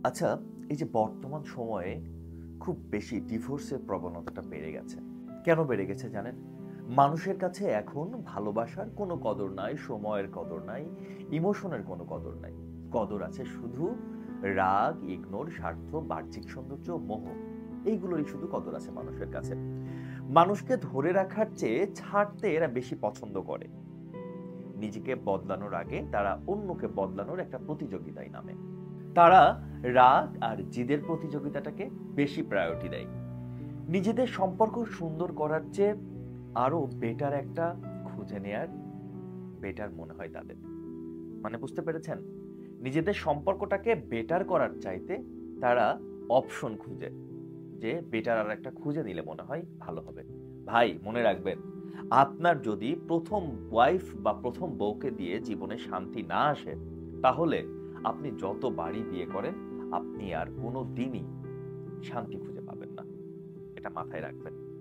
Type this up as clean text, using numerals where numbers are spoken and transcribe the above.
আচ্ছা, এই যে বর্তমান সময়ে খুব বেশি ডিভোর্সের প্রবণতাটা বেড়ে গেছে। কেন বেড়ে গেছে জানেন? মানুষের কাছে এখন ভালোবাসার কোনো কদর নাই, সময়ের কদর নাই, ইমোশনের কোনো কদর নাই। কদর আছে শুধু রাগ, ইগনোর, স্বার্থ, বাহ্যিক সৌন্দর্য, মোহ। এইগুলোরই শুধু কদর আছে মানুষের কাছে। মানুষকে ধরে রাখার চেয়ে ছাড়তে এরা বেশি পছন্দ করে। নিজেকে বদলানোর আগে তারা অন্যকে বদলানোর একটা প্রতিযোগিতায় নামে। তারা রাগ আর জিদের প্রতিযোগিতাটাকে বেশি প্রায়োরিটি দেয়। নিজেদের সম্পর্ক সুন্দর করার চেয়ে আরো বেটার একটা খুঁজে নেয়ার বেটার মনে হয় তাদের। মানে বুঝতে পেরেছেন? নিজেদের সম্পর্কটাকে বেটার করার চাইতে তারা অপশন খুঁজে, যে বেটার আর একটা খুঁজে নিলে মনে হয় ভালো হবে। ভাই মনে রাখবেন, আপনার যদি প্রথম ওয়াইফ বা প্রথম বউকে দিয়ে জীবনে শান্তি না আসে, তাহলে আপনি যত বাড়ি বিয়ে করেন, আপনি আর কোনো দিনই শান্তি খুঁজে পাবেন না। এটা মাথায় রাখবেন।